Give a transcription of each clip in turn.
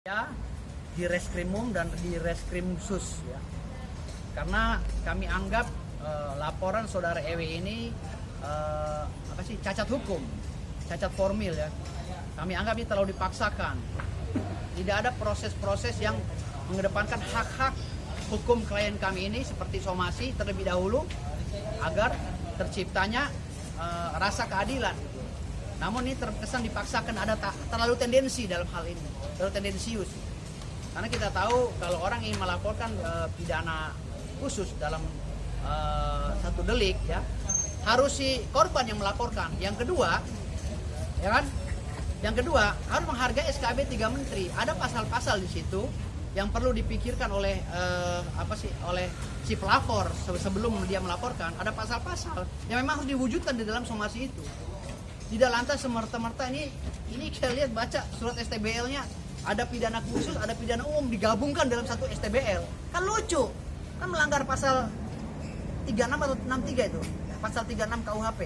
Ya, di Reskrimum dan di Reskrimsus ya. Karena kami anggap laporan saudara EW ini cacat hukum, cacat formil ya. Kami anggap ini terlalu dipaksakan. Tidak ada proses-proses yang mengedepankan hak-hak hukum klien kami ini seperti somasi terlebih dahulu agar terciptanya rasa keadilan. Namun ini terkesan dipaksakan, ada terlalu tendensi dalam hal ini, terlalu tendensius. Karena kita tahu kalau orang ingin melaporkan pidana khusus dalam satu delik ya, harus si korban yang melaporkan. Yang kedua, ya kan? Yang kedua, harus menghargai SKB 3 Menteri. Ada pasal-pasal di situ yang perlu dipikirkan oleh oleh si pelapor sebelum dia melaporkan. Ada pasal-pasal yang memang harus diwujudkan di dalam somasi itu. Tidak lantas semerta-merta ini kita lihat baca surat STBL-nya ada pidana khusus, ada pidana umum digabungkan dalam satu STBL. Kan lucu. Kan melanggar pasal 36 atau 63 itu. Pasal 36 KUHP.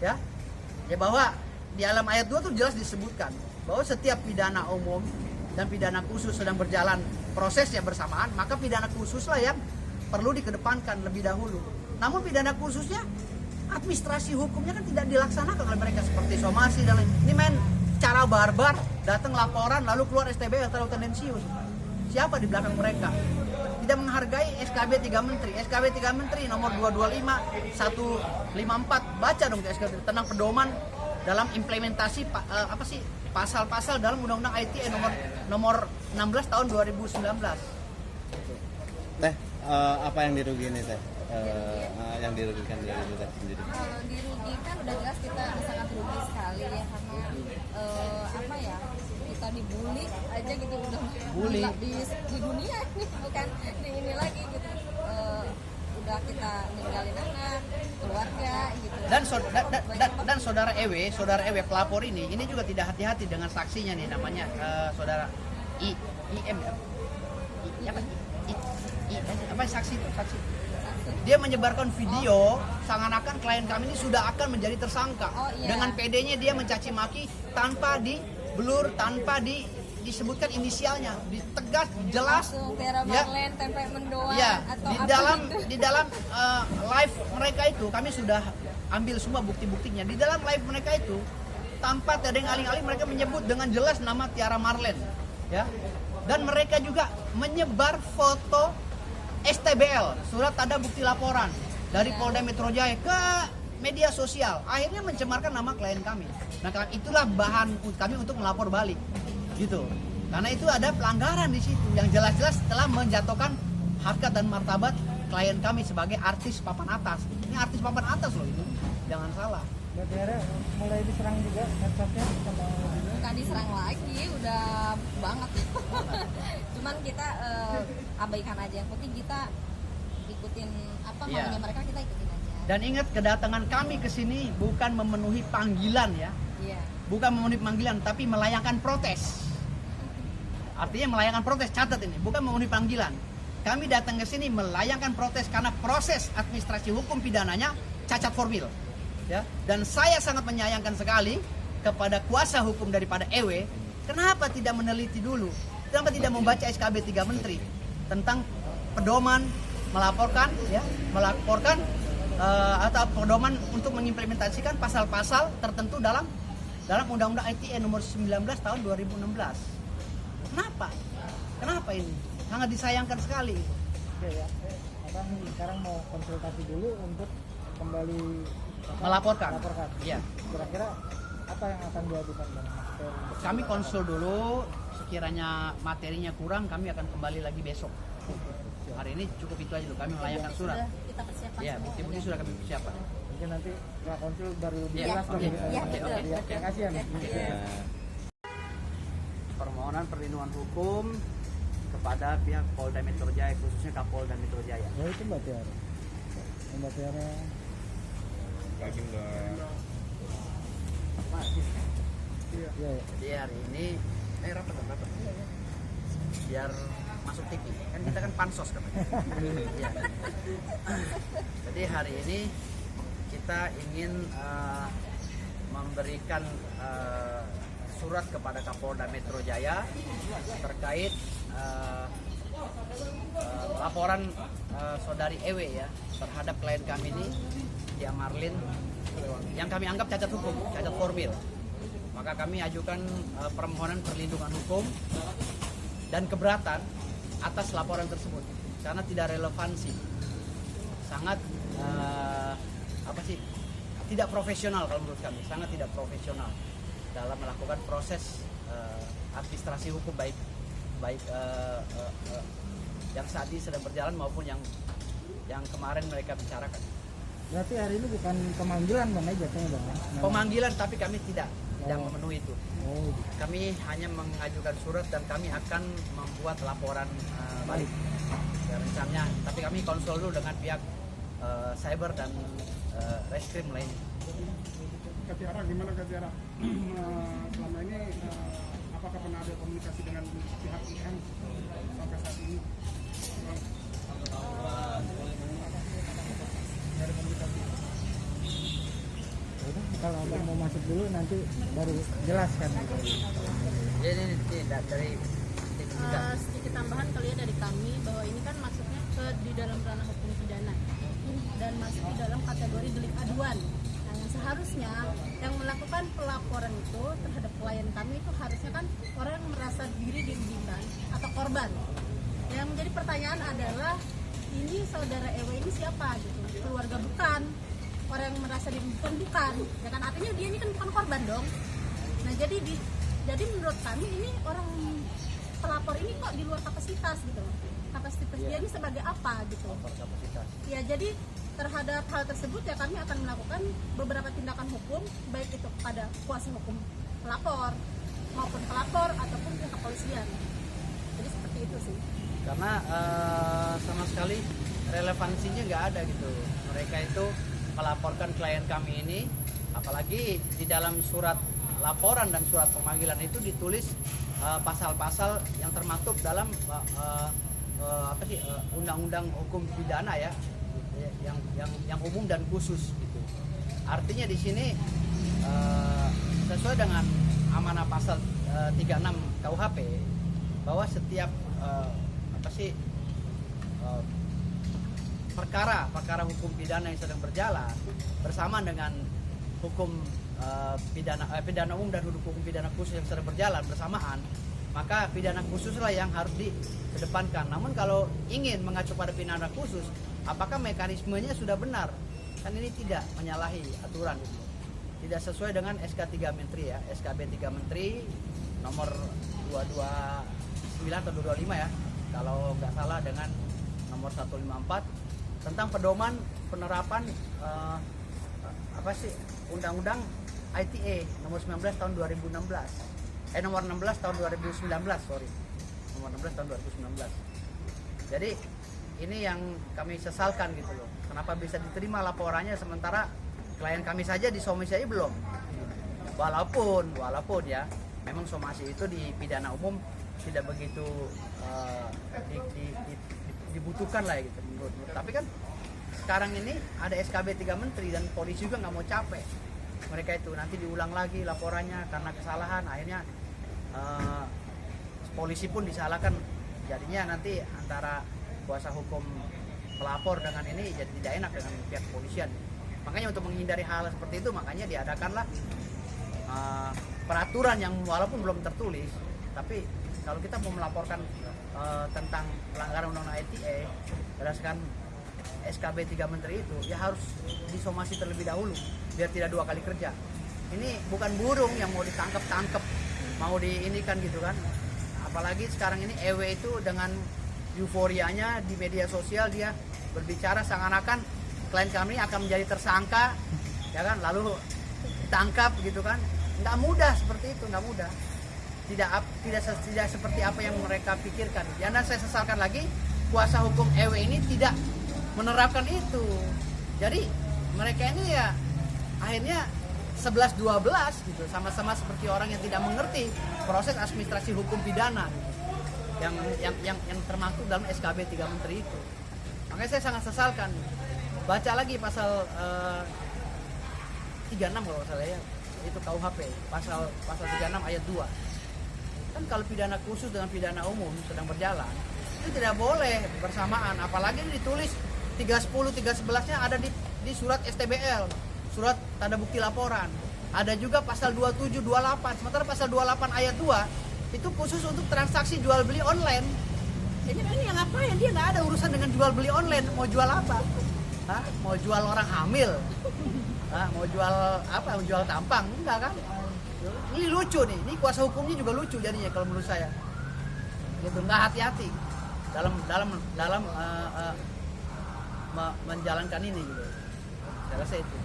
Ya. Ya bahwa di dalam ayat 2 tuh jelas disebutkan bahwa setiap pidana umum dan pidana khusus sedang berjalan prosesnya bersamaan, maka pidana khususlah yang perlu dikedepankan lebih dahulu. Namun pidana khususnya administrasi hukumnya kan tidak dilaksanakan oleh mereka seperti somasi dan lain. Ini main cara barbar, datang laporan lalu keluar STBL terlalu tendensius. Siapa di belakang mereka? Tidak menghargai SKB 3 Menteri. SKB 3 Menteri nomor 225 154. Baca dong ke SKB tentang pedoman dalam implementasi pasal-pasal dalam Undang-Undang ITE nomor 16 tahun 2019. Teh, apa yang dirugiin nih Teh? Yang dirugikan dari itu Teh sendiri? Dirugikan udah jelas kita sangat rugi sekali ya, karena kita dibully aja gitu, udah Bully di dunia nih, bukan di ini lagi gitu. Udah kita ninggalin anak, keluarga gitu. Dan saudara EW pelapor ini juga tidak hati-hati dengan saksinya nih, namanya saudara IM ya. Apa saksi itu? Saksi. Dia menyebarkan video seakan-akan klien kami ini sudah akan menjadi tersangka. Dengan PD-nya dia mencaci maki tanpa diblur, tanpa disebutkan inisialnya, ditegas jelas ya. Tempe mendoan ya, atau di dalam live mereka itu kami sudah ambil semua bukti-buktinya. Di dalam live mereka itu tanpa tedeng aling-aling mereka menyebut dengan jelas nama Tiara Marlene ya. Dan mereka juga menyebar foto STBL, surat tanda bukti laporan dari Polda Metro Jaya ke media sosial. Akhirnya mencemarkan nama klien kami. Nah, itulah bahan kami untuk melapor balik. Gitu. Karena itu ada pelanggaran di situ yang jelas-jelas telah menjatuhkan harkat dan martabat klien kami sebagai artis papan atas. Ini artis papan atas loh itu. Jangan salah. Tiara mulai diserang juga headsetnya sama bukan diserang lagi, udah banget. Cuman kita abaikan aja, yang penting kita ikutin apa maunya mereka, kita ikutin aja. Dan ingat, kedatangan kami ke sini bukan memenuhi panggilan ya. Iya. Bukan memenuhi panggilan, tapi melayangkan protes. Artinya melayangkan protes, catat ini, bukan memenuhi panggilan. Kami datang ke sini melayangkan protes karena proses administrasi hukum pidananya cacat formil. Ya, dan saya sangat menyayangkan sekali kepada kuasa hukum daripada EW, kenapa tidak meneliti dulu, kenapa tidak membaca SKB 3 Menteri tentang pedoman melaporkan atau pedoman untuk mengimplementasikan pasal-pasal tertentu dalam Undang-Undang ITE nomor 19 tahun 2016. Kenapa ini? Sangat disayangkan sekali. Oke ya. Sekarang mau konsultasi dulu untuk kembali melaporkan. Iya. Kira-kira apa yang akan diajukan Bang? Kami konsul dulu, sekiranya materinya kurang kami akan kembali lagi besok. Hari ini cukup itu aja dulu, kami melayangkan surat. Kita persiapkan. Ya, bukti-bukti sudah kami persiapkan. Mungkin nanti setelah konsul baru Iya, jelas oke. ya. Terima kasih ya. Permohonan perlindungan hukum kepada pihak Polda Metro Jaya, khususnya Kapolda Metro Jaya. Ya itu Mbak Tiara. Mbak Tiara. Iya. Jadi hari ini rapat. Biar masuk TV. Kan kita kan pansos katanya. Iya. Jadi hari ini kita ingin memberikan surat kepada Kapolda Metro Jaya terkait laporan saudari Ewe ya terhadap klien kami ini, Tia Marlin, yang kami anggap cacat hukum, cacat formil. Maka kami ajukan permohonan perlindungan hukum dan keberatan atas laporan tersebut karena tidak relevansi, sangat tidak profesional kalau menurut kami, sangat tidak profesional dalam melakukan proses administrasi hukum baik yang saat ini sedang berjalan maupun yang kemarin mereka bicarakan. Berarti hari ini bukan pemanggilan Bang ya jatuhnya Bang? Pemanggilan, tapi kami tidak memenuhi itu. Oh. Kami hanya mengajukan surat dan kami akan membuat laporan balik ya, rencananya. Tapi kami konsul dulu dengan pihak cyber dan reskrim lainnya. Kak Tiara, gimana Kak Tiara? Selama ini apakah pernah ada komunikasi dengan pihak IM sampai saat ini? Dari komunikasi. Udah, kalau Abang mau masuk dulu nanti baru jelaskan. Ini dari sedikit tambahan kali ya dari kami bahwa ini kan masuknya di dalam ranah hukum pidana dan masuk di dalam kategori delik aduan. Nah, yang seharusnya yang melakukan pelaporan itu terhadap klien kami itu harusnya kan orang yang merasa diri dirugikan atau korban. Yang menjadi pertanyaan adalah ini saudara Ewe ini siapa gitu? Keluarga bukan, orang yang merasa dirugikan bukan. Ya kan artinya dia ini kan bukan korban dong. Nah, jadi menurut kami ini orang pelapor ini kok di luar kapasitas gitu loh. Kapasitas dia ini sebagai apa gitu. kapasitas. Ya jadi terhadap hal tersebut ya kami akan melakukan beberapa tindakan hukum baik itu kepada kuasa hukum pelapor maupun pelapor ataupun pihak kepolisian. Jadi seperti itu sih. Karena sama sekali relevansinya nggak ada gitu. Mereka itu melaporkan klien kami ini, apalagi di dalam surat laporan dan surat pemanggilan itu ditulis pasal-pasal yang termaktub dalam undang-undang hukum pidana ya, yang umum dan khusus gitu. Artinya di sini sesuai dengan amanah pasal 36 KUHP bahwa setiap perkara hukum pidana yang sedang berjalan bersama dengan hukum pidana umum dan hukum pidana khusus yang sedang berjalan bersamaan, maka pidana khususlah yang harus dikedepankan. Namun kalau ingin mengacu pada pidana khusus, apakah mekanismenya sudah benar? Kan ini tidak menyalahi aturan itu. Tidak sesuai dengan SK 3 Menteri ya, SKB 3 Menteri nomor 229 atau 225 ya, kalau nggak salah, dengan nomor 154 tentang pedoman penerapan Undang-Undang ITE nomor 19 tahun 2016. Nomor 16 tahun 2019, sorry. Nomor 16 tahun 2019. Jadi ini yang kami sesalkan gitu loh. Kenapa bisa diterima laporannya sementara klien kami saja disomasi aja belum. Walaupun ya memang somasi itu di pidana umum tidak begitu dibutuhkan lah gitu menurut. Tapi kan sekarang ini ada SKB 3 Menteri dan polisi juga nggak mau capek. Mereka itu nanti diulang lagi laporannya karena kesalahan, akhirnya polisi pun disalahkan. Jadinya nanti antara kuasa hukum pelapor dengan ini jadi tidak enak dengan pihak kepolisian. Makanya untuk menghindari hal seperti itu, makanya diadakanlah peraturan yang walaupun belum tertulis, tapi kalau kita mau melaporkan tentang pelanggaran undang-undang ITE berdasarkan SKB 3 Menteri itu, ya harus disomasi terlebih dahulu biar tidak dua kali kerja. Ini bukan burung yang mau ditangkap-tangkap, mau diinikan gitu kan. Apalagi sekarang ini EW itu dengan euforianya di media sosial, dia berbicara seakan-akan klien kami akan menjadi tersangka, ya kan, lalu ditangkap gitu kan. Nggak mudah seperti itu, nggak mudah. Tidak seperti apa yang mereka pikirkan. Yang saya sesalkan lagi, kuasa hukum EW ini tidak menerapkan itu. Jadi mereka ini ya akhirnya 11-12 gitu, sama-sama seperti orang yang tidak mengerti proses administrasi hukum pidana gitu, yang termaktub dalam SKB 3 Menteri itu. Makanya saya sangat sesalkan. Baca lagi pasal 36 kalau salah ya, itu KUHP pasal 36 ayat 2. Kan kalau pidana khusus dengan pidana umum sedang berjalan, itu tidak boleh bersamaan, apalagi ini ditulis 310 311-nya ada di surat STBL, surat tanda bukti laporan. Ada juga pasal 27 28. Sementara pasal 28 ayat 2 itu khusus untuk transaksi jual beli online. Jadi ini yang ngapain? Dia nggak ada urusan dengan jual beli online. Mau jual apa? Hah? Mau jual orang hamil? Hah? Mau jual apa? Mau jual tampang? Enggak kan? Ini lucu nih. Ini kuasa hukumnya juga lucu jadinya kalau menurut saya. Gitu, nggak hati-hati dalam menjalankan ini gitu. Saya rasa itu.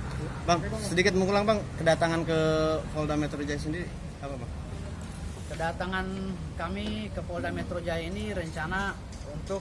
Bang, sedikit mengulang Bang, kedatangan ke Polda Metro Jaya sendiri apa Bang? Kedatangan kami ke Polda Metro Jaya ini rencana untuk